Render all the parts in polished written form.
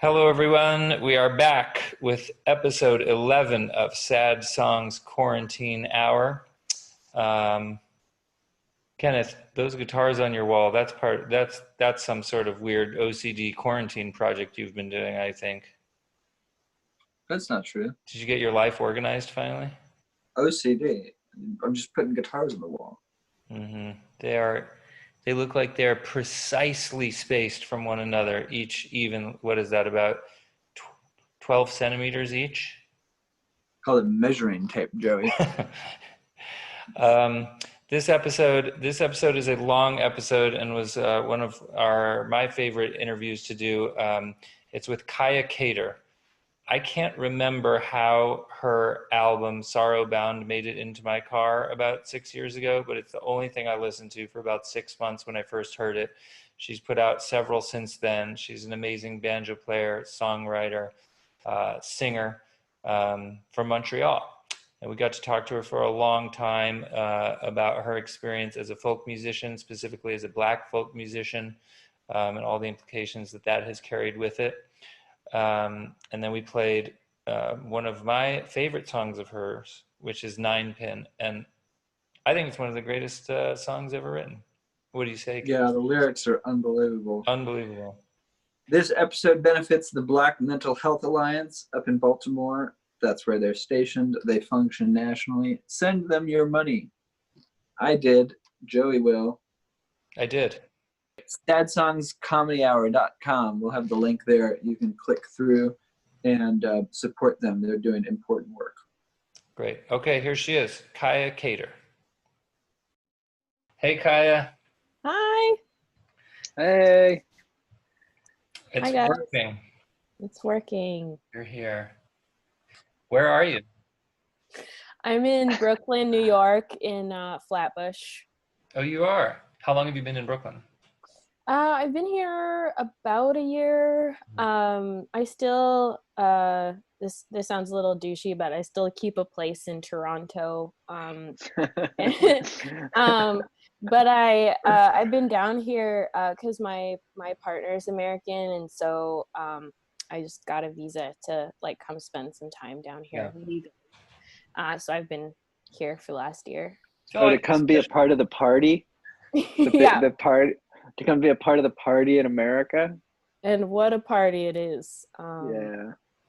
Hello, everyone. We are back with episode 11 of Sad Songs Quarantine Hour. Um, Kenneth, those guitars on your wall, that's some sort of weird OCD quarantine project you've been doing, I think. That's not true. Did you get your life organized finally? OCD. I'm just putting guitars on the wall. Mm-hmm. They look like they're precisely spaced from one another, each even, what is that, about 12 centimeters each? Call it measuring tape, Joey. um, this episode is a long episode and was one of my favorite interviews to do. It's with Kaia Cater. I can't remember how her album Sorrow Bound made it into my car about 6 years ago, but it's the only thing I listened to for about 6 months when I first heard it. She's put out several since then. She's an amazing banjo player, songwriter, singer from Montreal. And we got to talk to her for a long time about her experience as a folk musician, specifically as a Black folk musician, and all the implications that has carried with it. And then we played one of my favorite songs of hers, which is Nine Pin. And I think it's one of the greatest songs ever written. What do you say? Yeah, the lyrics are unbelievable. Unbelievable. This episode benefits the Black Mental Health Alliance up in Baltimore. That's where they're stationed. They function nationally. Send them your money. I did. Joey will. I did. SadSongsComedyHour.com. We'll have the link there. You can click through and support them. They're doing important work. Great. Okay, here she is, Kaia Cater. Hey, Kaia. Hi. Hey. It's Hi, guys. working. It's working. You're here. Where are you? I'm in Brooklyn, New York, in Flatbush. Oh, you are? How long have you been in Brooklyn? I've been here about a year. I still, this sounds a little douchey, but I still keep a place in Toronto. But I've been down here because my partner's American, and so I just got a visa to come spend some time down here legally. So I've been here for the last year. To come be a part of the party? Yeah. To come be a part of the party in America? And what a party it is.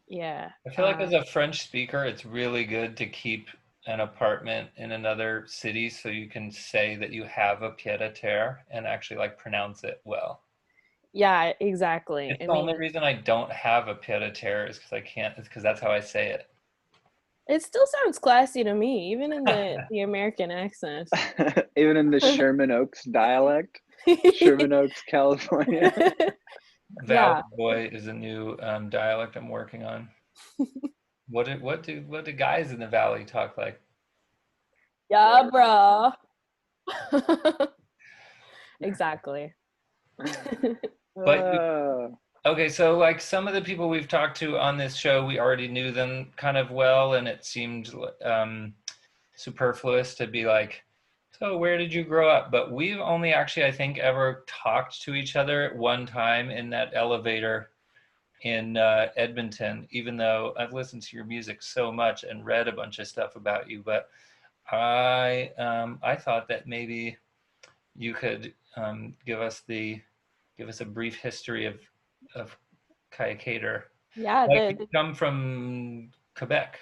Yeah. I feel like as a French speaker, it's really good to keep an apartment in another city so you can say that you have a pied-à-terre and actually pronounce it well. Yeah, exactly. It's the only reason I don't have a pied-à-terre is because I can't. It's because that's how I say it. It still sounds classy to me, even in the American accent. Even in the Sherman Oaks dialect? Sherman Oaks, California. Valley Boy is a new dialect I'm working on. What do guys in the Valley talk like? Yeah, bro. Exactly. But okay, so some of the people we've talked to on this show, we already knew them kind of well, and it seemed superfluous to be like, so where did you grow up? But we've only actually, I think, ever talked to each other at one time in that elevator in Edmonton, even though I've listened to your music so much and read a bunch of stuff about you. But I thought that maybe you could give us a brief history of Kaia Cater. Yeah, you come from Quebec.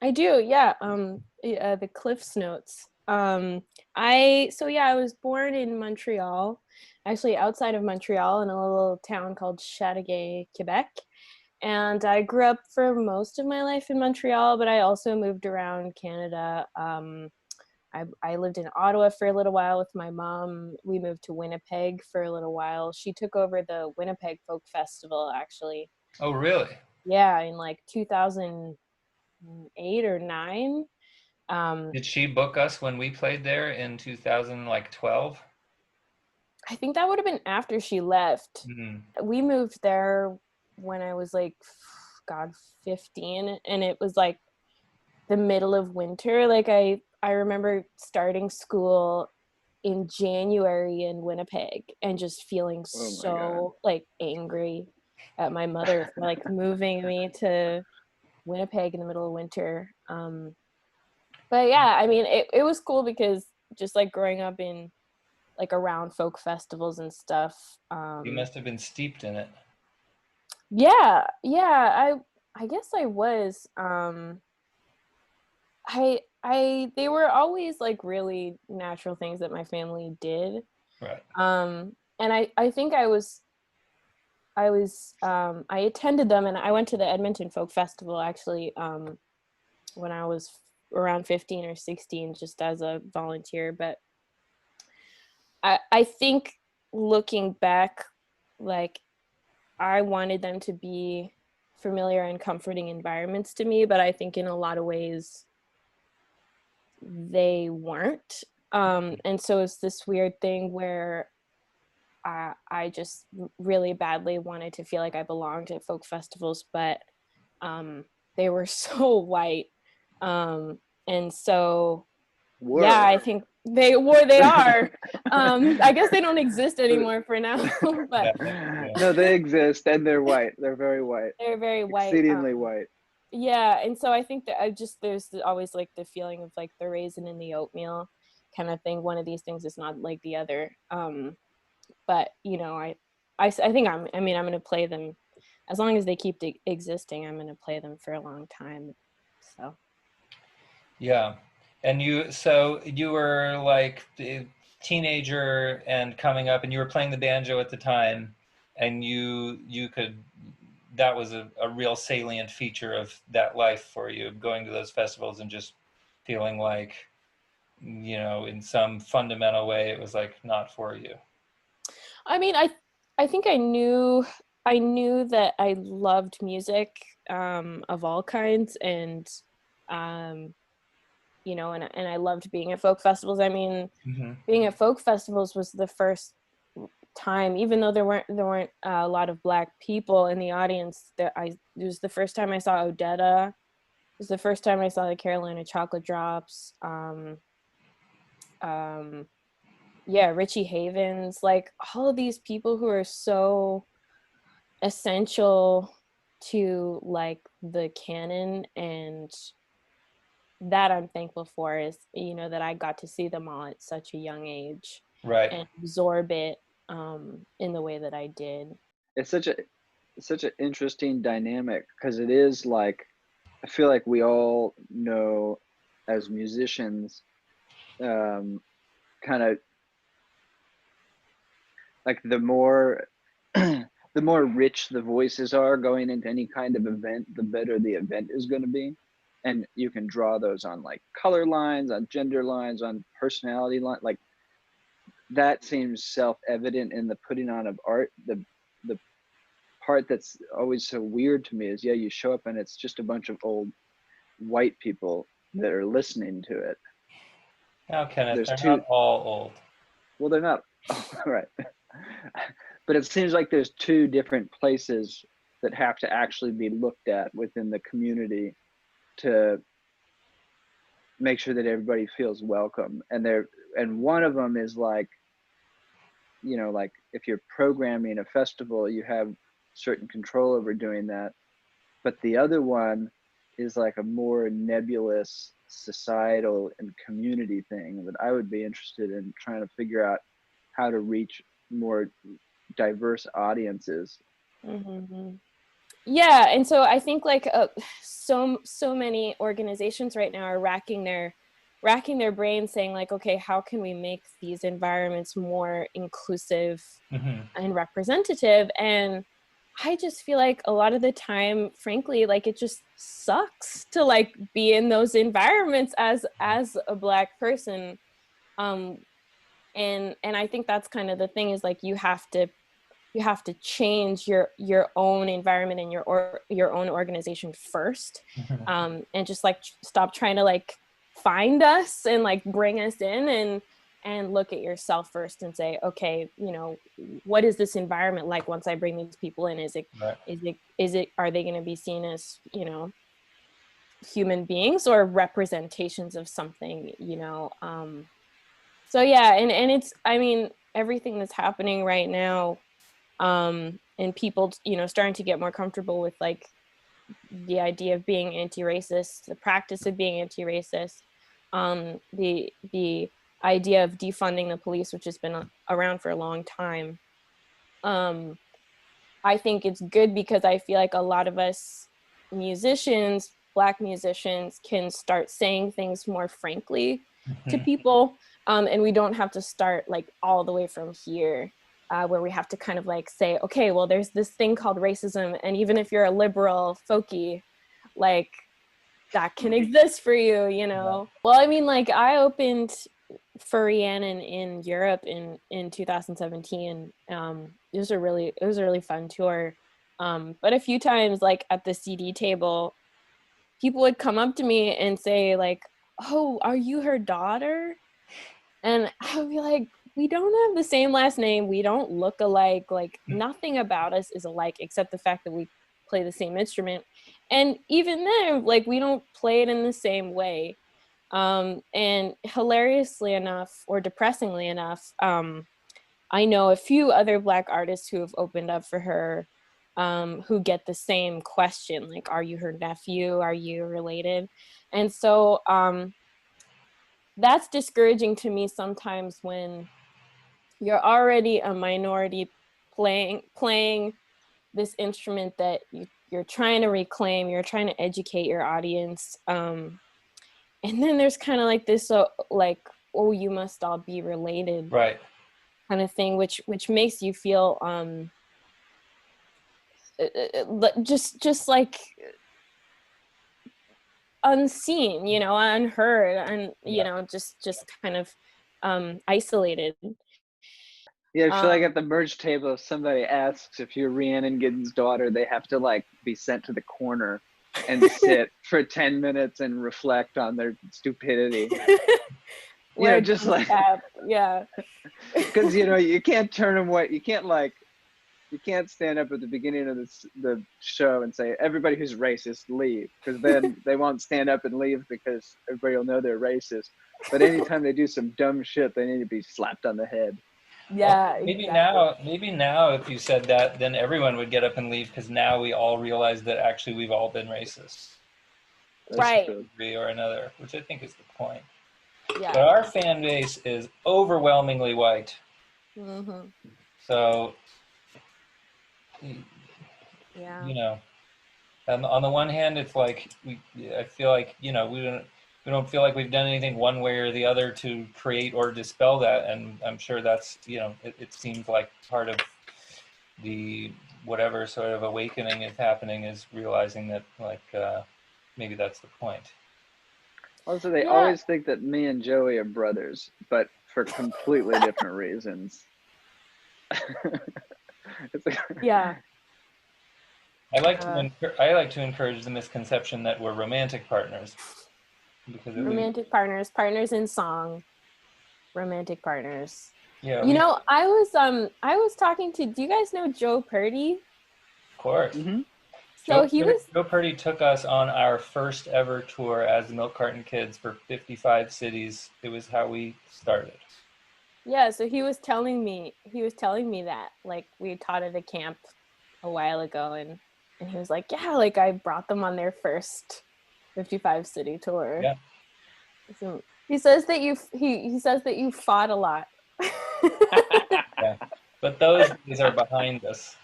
I do, yeah. The Cliff's Notes. I was born in Montreal, actually outside of Montreal in a little town called Chateauguay, Quebec. And I grew up for most of my life in Montreal, but I also moved around Canada. I lived in Ottawa for a little while with my mom. We moved to Winnipeg for a little while. She took over the Winnipeg Folk Festival, actually. Oh, really? Yeah, in 2008 or 9. Did she book us when we played there in 2012? I think that would have been after she left. Mm-hmm. We moved there when I was 15, and it was the middle of winter. I remember starting school in January in Winnipeg and just feeling so angry. at my mother for like moving me to Winnipeg in the middle of winter. But yeah, I mean, it was cool because just like growing up in like around folk festivals and stuff. You must have been steeped in it. Yeah, I guess I was. They were always like really natural things that my family did. Right. And I think I attended them, and I went to the Edmonton Folk Festival actually when I was around 15 or 16, just as a volunteer. But I think looking back, like I wanted them to be familiar and comforting environments to me, but I think in a lot of ways they weren't. And so it's this weird thing where I just really badly wanted to feel like I belonged at folk festivals, but they were so white. And so, yeah, I think they are. I guess they don't exist anymore for now, but no, they exist, and they're white. They're very white. They're very white. Exceedingly white. Yeah, and so I think that there's always like the feeling of like the raisin in the oatmeal kind of thing. One of these things is not like the other. But you know, I think I'm going to play them as long as they keep existing. I'm going to play them for a long time. So. Yeah, and you were like a teenager and coming up, and you were playing the banjo at the time, and you could. That was a real salient feature of that life for you, going to those festivals and just feeling like, you know, in some fundamental way, it was like not for you. I mean, I think I knew that I loved music of all kinds, and you know, and I loved being at folk festivals. I mean, being at folk festivals was the first time, even though there weren't a lot of Black people in the audience, it was the first time I saw Odetta. It was the first time I saw the Carolina Chocolate Drops. Yeah, Richie Havens, like all of these people who are so essential to like the canon, and that I'm thankful for is, you know, that I got to see them all at such a young age, right, and absorb it in the way that I did. It's such an interesting dynamic, because it is like, I feel like we all know as musicians, kind of like the more the more rich the voices are going into any kind of event, the better the event is going to be. And you can draw those on like color lines, on gender lines, on personality lines. Like that seems self-evident in the putting on of art. The part that's always so weird to me is, yeah, you show up and it's just a bunch of old white people that are listening to it. Now, Kenneth, they're not all old. Well, they're not. Right. But it seems like there's two different places that have to actually be looked at within the community to make sure that everybody feels welcome. And one of them is like, you know, like if you're programming a festival, you have certain control over doing that. But the other one is like a more nebulous societal and community thing that I would be interested in trying to figure out how to reach more diverse audiences. Mm-hmm. Yeah, and so I think like so many organizations right now are racking their brains saying like, okay, how can we make these environments more inclusive and representative? And I just feel like a lot of the time, frankly, like it just sucks to like be in those environments as a Black person. And I think that's kind of the thing, is like you have to change your own environment and your own organization first, and just like stop trying to like find us and like bring us in, and look at yourself first and say, okay, you know, what is this environment like once I bring these people in? Is it are they going to be seen as, you know, human beings or representations of something, you know? So yeah, and it's, I mean, everything that's happening right now, and people, you know, starting to get more comfortable with like the idea of being anti-racist, the practice of being anti-racist, the idea of defunding the police, which has been around for a long time. I think it's good because I feel like a lot of us musicians, Black musicians, can start saying things more frankly to people, and we don't have to start like all the way from here, where we have to kind of like say, okay, well, there's this thing called racism, and even if you're a liberal folky, like that can exist for you, you know. Well, I mean, like I opened for Rhiannon in Europe in 2017. It was a really fun tour. But a few times, like at the CD table, people would come up to me and say like, "Oh, are you her daughter?" And I would be like, "We don't have the same last name. We don't look alike. Like nothing about us is alike except the fact that we play the same instrument. And even then, like we don't play it in the same way." And hilariously enough, or depressingly enough, I know a few other Black artists who have opened up for her, who get the same question, like, are you her nephew? Are you related? And so that's discouraging to me sometimes when you're already a minority playing this instrument that you're trying to reclaim, you're trying to educate your audience. And then there's kind of like this, like, oh, you must all be related, Right. kind of thing, which makes you feel just like unseen, you know, unheard, and you know, just kind of isolated. Yeah, I feel like at the merge table, if somebody asks if you're Rhiannon Giddens' daughter, they have to like be sent to the corner and sit for 10 minutes and reflect on their stupidity. You know, just like, yeah. because you know, you can't turn them away. You can't stand up at the beginning of the show and say everybody who's racist leave, because then they won't stand up and leave because everybody will know they're racist. But anytime they do some dumb shit, they need to be slapped on the head. Yeah, well, exactly. maybe now if you said that, then everyone would get up and leave, because now we all realize that actually we've all been racist. Right. To a degree or another, which I think is the point. Yeah. But our fan base is overwhelmingly white. Mm-hmm. So, Yeah. you know, on the one hand, it's like I feel like, you know, we don't feel like we've done anything one way or the other to create or dispel that, and I'm sure that's, you know, it seems like part of the whatever sort of awakening is happening is realizing that like maybe that's the point. Also, they Yeah. always think that me and Joey are brothers, but for completely different reasons. It's like, Yeah. I like to encourage the misconception that we're romantic partners, because Romantic partners in song, romantic partners. yeah, You know, I was talking to, do you guys know Joe Purdy? of course. mm-hmm. So he was, Joe Purdy took us on our first ever tour as the Milk Carton Kids for 55 cities. It was how we started. yeah, so he was telling me that, like, we taught at a camp a while ago, and he was like, yeah, like I brought them on their first 55 city tour. Yeah. So he says that he says that you fought a lot. Yeah. But those days are behind us.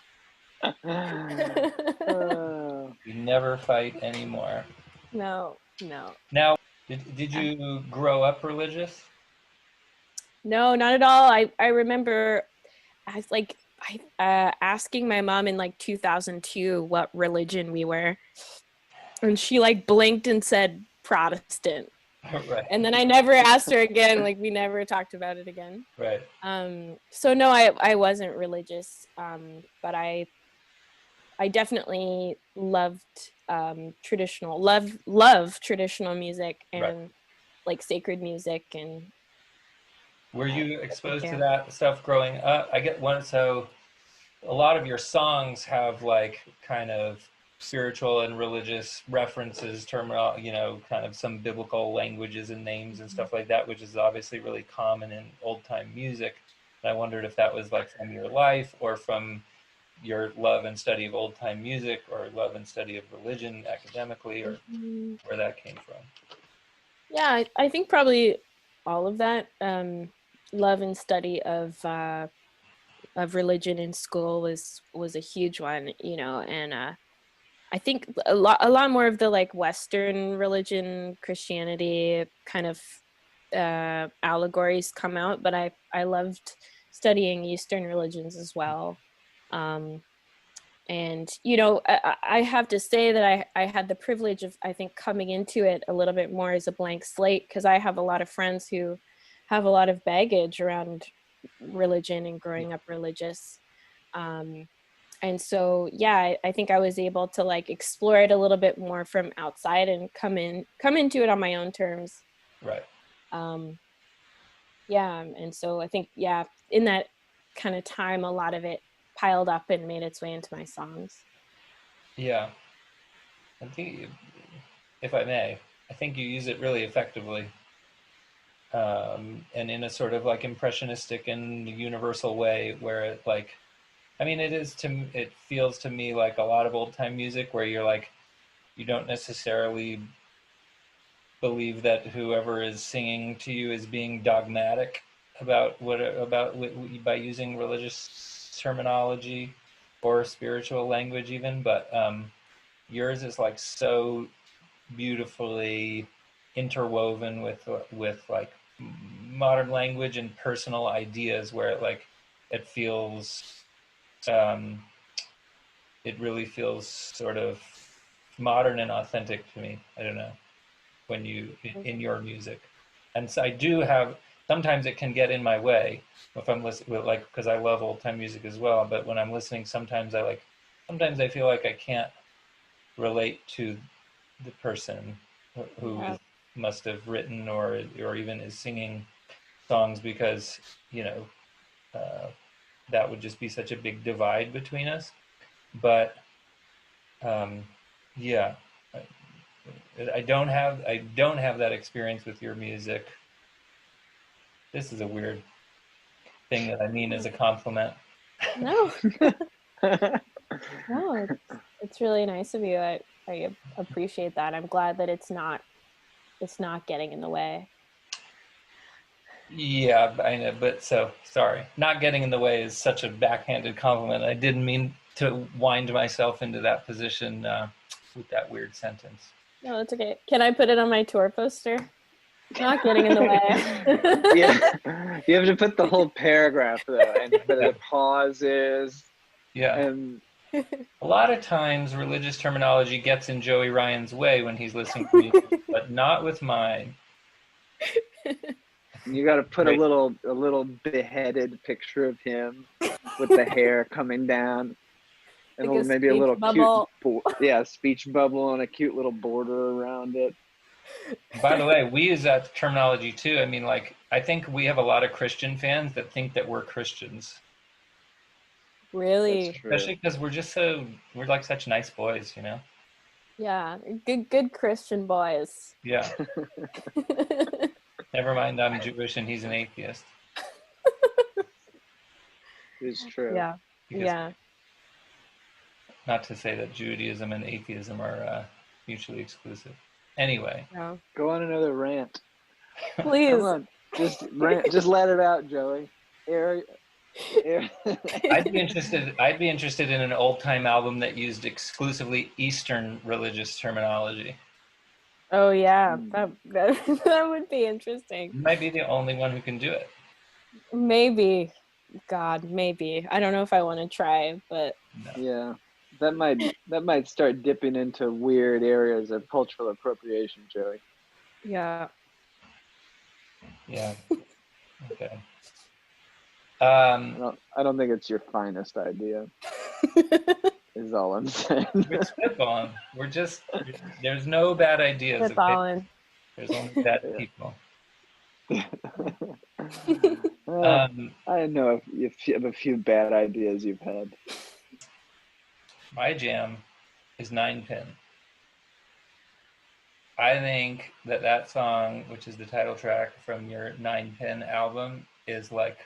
We never fight anymore. No. Now, did you grow up religious? No, not at all. I remember I was like asking my mom in like 2002 what religion we were, and she like blinked and said Protestant. Right. And then I never asked her again. Like we never talked about it again. Right. So no, I wasn't religious. But I definitely loved love traditional music and like sacred music. And were you exposed to that stuff growing up? I get one. So a lot of your songs have like kind of spiritual and religious references, terminal, you know, kind of some biblical languages and names and stuff like that, which is obviously really common in old time music. And I wondered if that was like from your life or from your love and study of old time music, or love and study of religion academically, or where that came from? Yeah, I think probably all of that. Love and study of religion in school was a huge one, you know, and I think a lot more of the like Western religion, Christianity kind of allegories come out, but I loved studying Eastern religions as well. Um, and you know, I have to say that I had the privilege of, I think, coming into it a little bit more as a blank slate, because I have a lot of friends who have a lot of baggage around religion and growing up religious. And so yeah, I think I was able to like explore it a little bit more from outside and come into it on my own terms. Right. Yeah, and so I think, yeah, in that kind of time, a lot of it piled up and made its way into my songs. Yeah. I think, if I may, I think you use it really effectively, and in a sort of like impressionistic and universal way, where it like, I mean, it feels to me like a lot of old time music where you're like, you don't necessarily believe that whoever is singing to you is being dogmatic about by using religious terminology or spiritual language even, but yours is like so beautifully interwoven with like modern language and personal ideas, where it feels um, it really feels sort of modern and authentic to me. I don't know, when you in your music. And so I do have, sometimes it can get in my way if I'm listening, like, because I love old time music as well, but when I'm listening, sometimes I feel like I can't relate to the person who Yeah. must have written or even is singing songs, because uh, that would just be such a big divide between us. But yeah, I don't have that experience with your music. This is a weird thing that I mean as a compliment. No, no, it's really nice of you. I appreciate that. I'm glad that it's not getting in the way. Yeah, I know, but so sorry. Not getting in the way is such a backhanded compliment. I didn't mean to wind myself into that position with that weird sentence. No, it's okay. Can I put it on my tour poster? Not getting in the way. Yeah, you have to put the whole paragraph though, and put the pauses. Yeah. And A lot of times religious terminology gets in Joey Ryan's way when he's listening to music, but not with mine. you got to put a little beheaded picture of him with the hair coming down, and Like a maybe a speech little bubble. cute, speech bubble and a cute little border around it. By the way, we use that terminology too. I mean, like, I think we have a lot of Christian fans that think that we're Christians. That's Really? true. Especially because we're like such nice boys, you know? Yeah. Good Christian boys. Yeah. Never mind, I'm Jewish and he's an atheist. It's true. Yeah. Because, Yeah. not to say that Judaism and atheism are mutually exclusive. Anyway. Yeah. Go on another rant. Please. Come on, just rant. Just let it out, Joey. Air. I'd be interested in an old time album that used exclusively Eastern religious terminology. Oh yeah, that would be interesting. You might be the only one who can do it. Maybe, God, maybe. I don't know if I want to try, but No. Yeah, that might start dipping into weird areas of cultural appropriation, Joey. yeah. Yeah. Okay. I don't think it's your finest idea. Is all I'm saying. We're spitballing. There's no bad ideas. Spitballing. There's only bad people. I know if you have a few bad ideas you've had. My jam is 9-Pin. I think that song, which is the title track from your 9-Pin album, is like,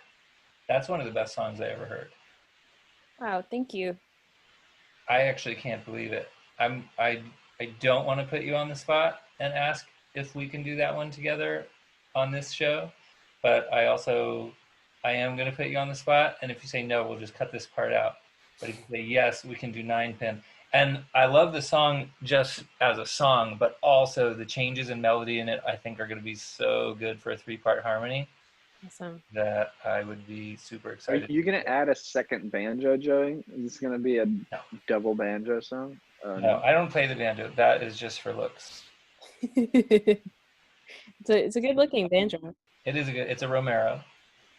that's one of the best songs I ever heard. Wow, thank you. I actually can't believe it. I don't want to put you on the spot and ask if we can do that one together on this show, but I am going to put you on the spot. And if you say no, we'll just cut this part out. But if you say yes, we can do 9-pin. And I love the song just as a song, but also the changes in melody in it, I think, are going to be so good for a 3-part harmony Awesome. that I would be super Are excited. you gonna add a second banjo, Joey? Is this gonna be a No. double banjo song? No, I don't play the banjo. That is just for looks. It's a good looking banjo. It is it's a Romero.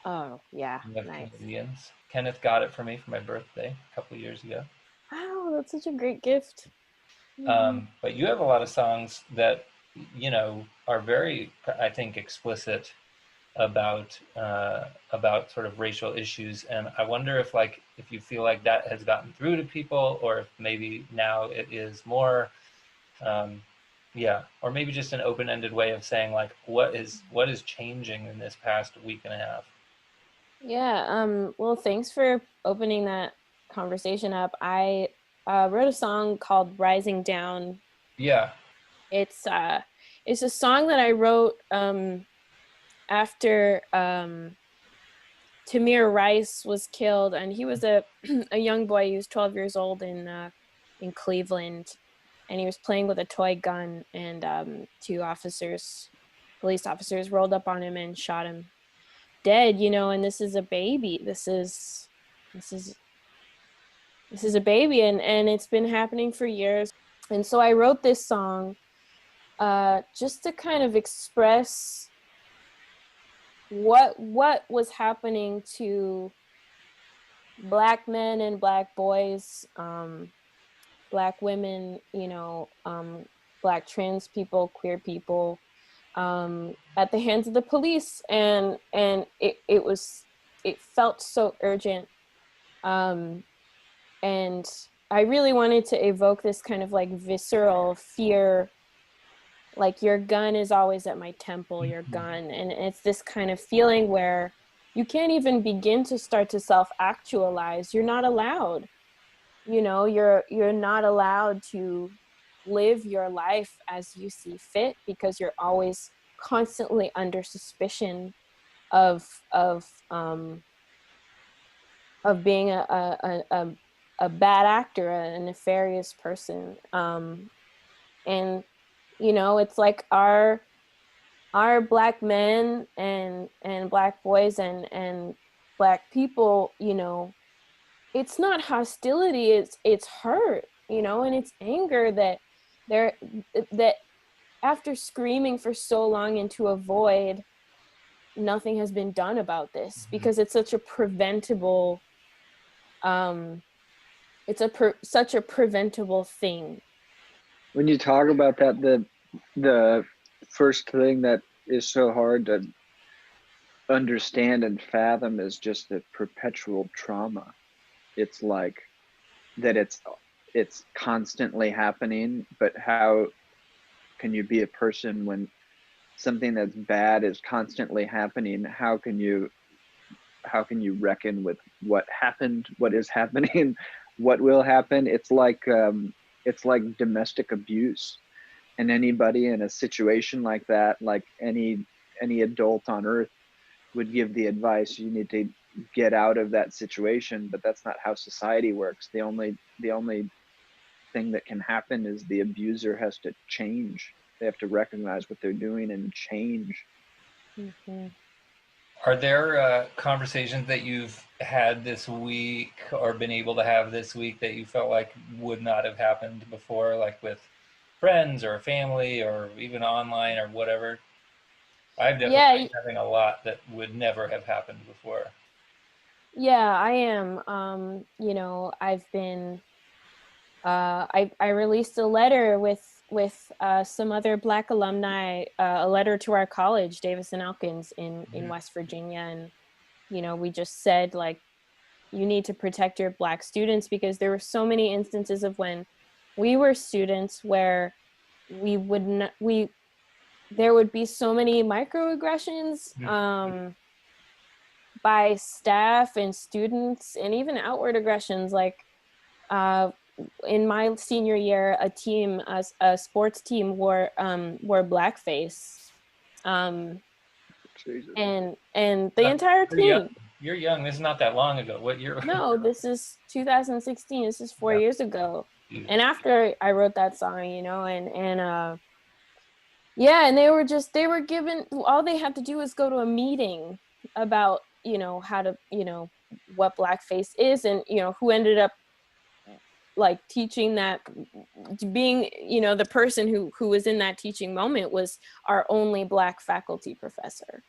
Oh yeah, We have nice. Canadians. Kenneth got it for me for my birthday a couple of years ago. Wow, that's such a great gift. Mhm. But you have a lot of songs that, are very, I think, explicit about sort of racial issues. And I wonder if you feel like that has gotten through to people, or if maybe now it is more, or maybe just an open-ended way of saying like, what is changing in this past week and a half? Yeah, well, thanks for opening that conversation up. I wrote a song called Rising Down. Yeah. It's a song that I wrote after Tamir Rice was killed, and he was a a young boy. He was 12 years old in Cleveland, and he was playing with a toy gun, and two police officers, rolled up on him and shot him dead. And this is a baby. This is a baby, and it's been happening for years. And so I wrote this song just to kind of express what was happening to Black men and Black boys, Black women, Black trans people, queer people, at the hands of the police. And it felt so urgent. And I really wanted to evoke this kind of like visceral fear, like your gun is always at my temple, your gun. And it's this kind of feeling where you can't even begin to start to self-actualize. You're not allowed. You're not allowed to live your life as you see fit, because you're always constantly under suspicion of being a bad actor, a nefarious person. And it's like our Black men and Black boys and Black people, it's not hostility, it's hurt, and it's anger that after screaming for so long into a void, nothing has been done about this, because it's such a preventable such a preventable thing. When you talk about that, the first thing that is so hard to understand and fathom is just the perpetual trauma. It's like that it's constantly happening, but how can you be a person when something that's bad is constantly happening? How can you reckon with what happened, what is happening, what will happen? It's like domestic abuse. And anybody in a situation like that, like any adult on earth would give the advice, you need to get out of that situation. But that's not how society works. The only thing that can happen is the abuser has to change. They have to recognize what they're doing and change. Mm-hmm. Are there conversations that you've had this week or been able to have this week that you felt like would not have happened before, like with friends or family or even online or whatever? I've definitely been having a lot that would never have happened before. Yeah, I am. I've been I released a letter with some other Black alumni, a letter to our college, Davis and Elkins in West Virginia. And, we just said, like, you need to protect your Black students, because there were so many instances of when we were students where there would be so many microaggressions by staff and students, and even outward aggressions, like in my senior year, a sports team wore blackface, Jesus. and the entire team. You're young. This is not that long ago. What year? No, this is 2016. This is 4 years ago. Dude. And after I wrote that song, yeah, and they were given, all they had to do was go to a meeting about, how to, what blackface is, and, who ended up like teaching that, being, the person who was in that teaching moment was our only Black faculty professor,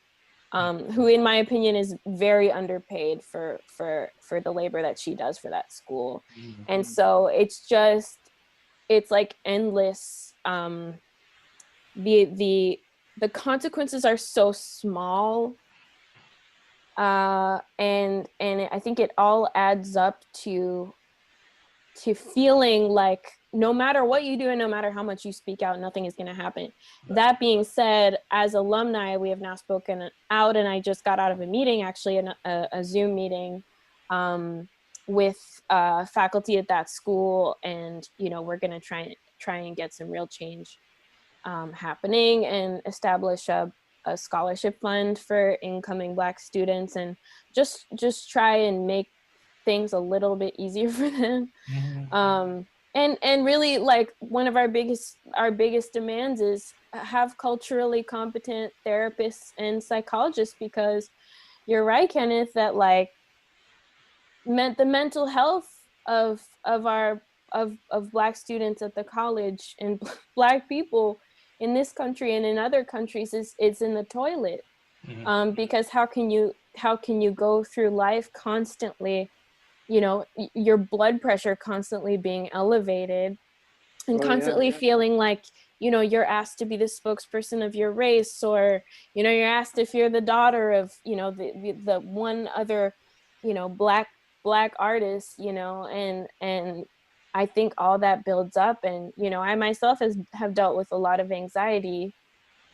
who in my opinion is very underpaid for the labor that she does for that school. Mm-hmm. And so it's like endless. The consequences are so small, and I think it all adds up to feeling like no matter what you do and no matter how much you speak out, nothing is going to happen. That being said, as alumni, we have now spoken out, and I just got out of a meeting, actually a Zoom meeting, with faculty at that school, and we're going to try and get some real change happening, and establish a scholarship fund for incoming Black students, and just try and make things a little bit easier for them. Mm-hmm. And really, like, one of our biggest demands is have culturally competent therapists and psychologists, because you're right, Kenneth, that like the mental health of Black students at the college and Black people in this country and in other countries is in the toilet. Mm-hmm. Because how can you go through life constantly, your blood pressure constantly being elevated, and constantly feeling like, you're asked to be the spokesperson of your race, or, you're asked if you're the daughter of, the one other, black artist, and I think all that builds up. And, I myself have dealt with a lot of anxiety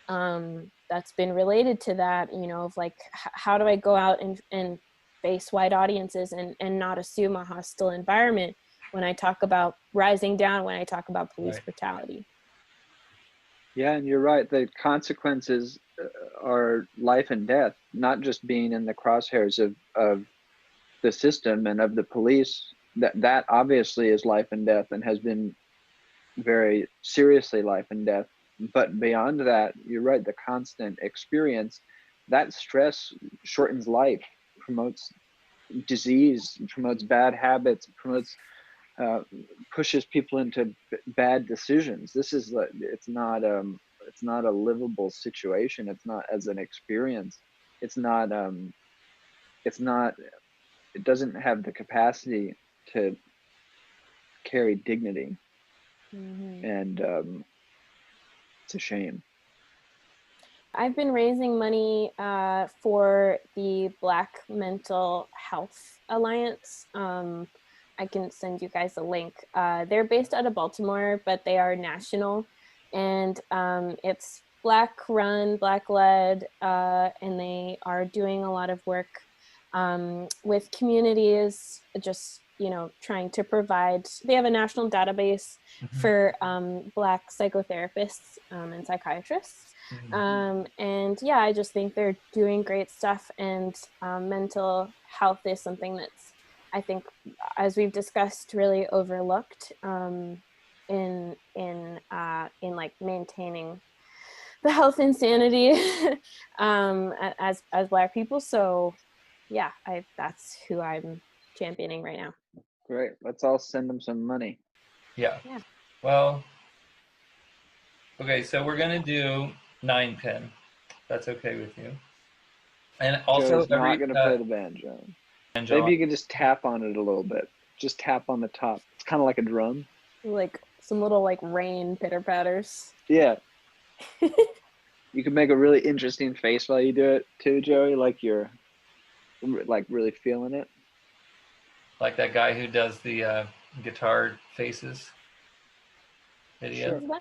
that's been related to that, of like, how do I go out and face white audiences and not assume a hostile environment when I talk about rising down, when I talk about police brutality. Yeah, and you're right. The consequences are life and death, not just being in the crosshairs of the system and of the police. That obviously is life and death, and has been very seriously life and death. But beyond that, you're right, the constant experience, that stress shortens life, promotes disease, promotes bad habits, promotes pushes people into bad decisions. It's not a livable situation. It's not, as an experience. It doesn't have the capacity to carry dignity. Mm-hmm. And it's a shame. I've been raising money for the Black Mental Health Alliance. I can send you guys a link. They're based out of Baltimore, but they are national, and it's Black run, Black led, and they are doing a lot of work with communities, just trying to provide. They have a national database for Black psychotherapists and psychiatrists. And yeah, I just think they're doing great stuff, and mental health is something that's, I think, as we've discussed, really overlooked in like maintaining the health and sanity as Black people. So yeah, that's who I'm championing right now. Great. Let's all send them some money. Yeah. Well, okay, so we're gonna do 9-pin. That's okay with you. And also, Joe's not gonna play the banjo. Maybe you can just tap on it a little bit. Just tap on the top. It's kind of like a drum. Like some little like rain pitter patters. Yeah. You can make a really interesting face while you do it too, Joey. Like you're like really feeling it. Like that guy who does the guitar faces video. Sure.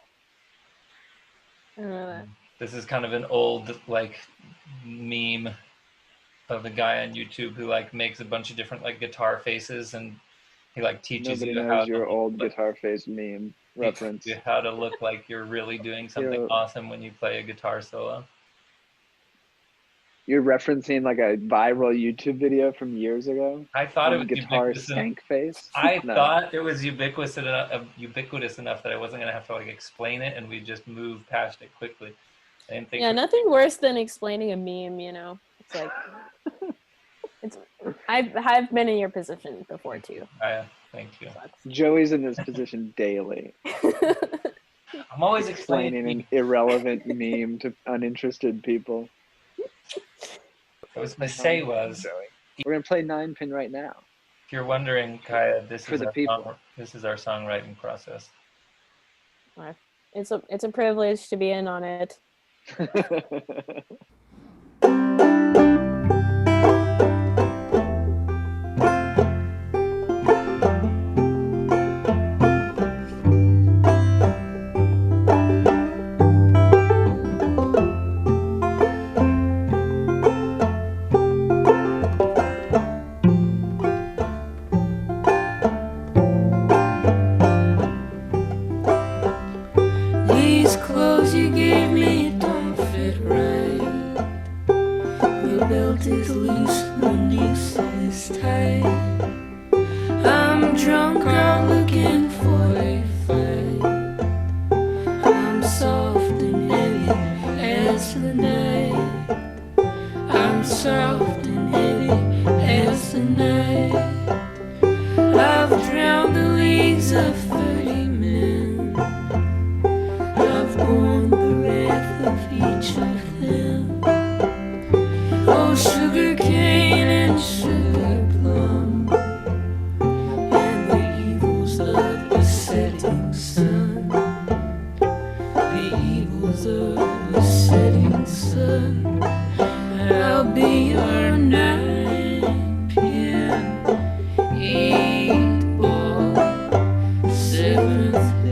I don't know that. This is kind of an old like meme of a guy on YouTube who like makes a bunch of different like guitar faces, and He like teaches Nobody you how knows to your look old like, guitar face meme reference. teaches you how to look like you're really doing something You're- awesome when you play a guitar solo. You're referencing like a viral YouTube video from years ago. I thought it was Guitar ubiquitous. stank face. I No. thought it was ubiquitous enough that I wasn't gonna have to like explain it, and we just move past it quickly. I didn't think. Yeah, nothing worse than explaining a meme. You know, it's like I've been in your position before too. Thank you. Joey's in this position daily, I'm always explaining explaining. an irrelevant meme to uninterested people. What I was gonna say was, Joey. We're gonna play 9-pin right now. if you're wondering, Kaia, this For is the our people. this is our songwriting process. It's a privilege to be in on it. These clothes you gave me don't fit right. The belt is loose, the noose is tight. I'm drunk out looking for a fight. I'm soft and heavy as the night. I'm soft and heavy as the night. I've drowned the leagues of 30 men. I've borne the wrath of each of them. Oh, sugar cane and sugar plum, and the evils of the setting sun. The evils of the setting sun. I'll be your 9-pin, 8-ball, 7th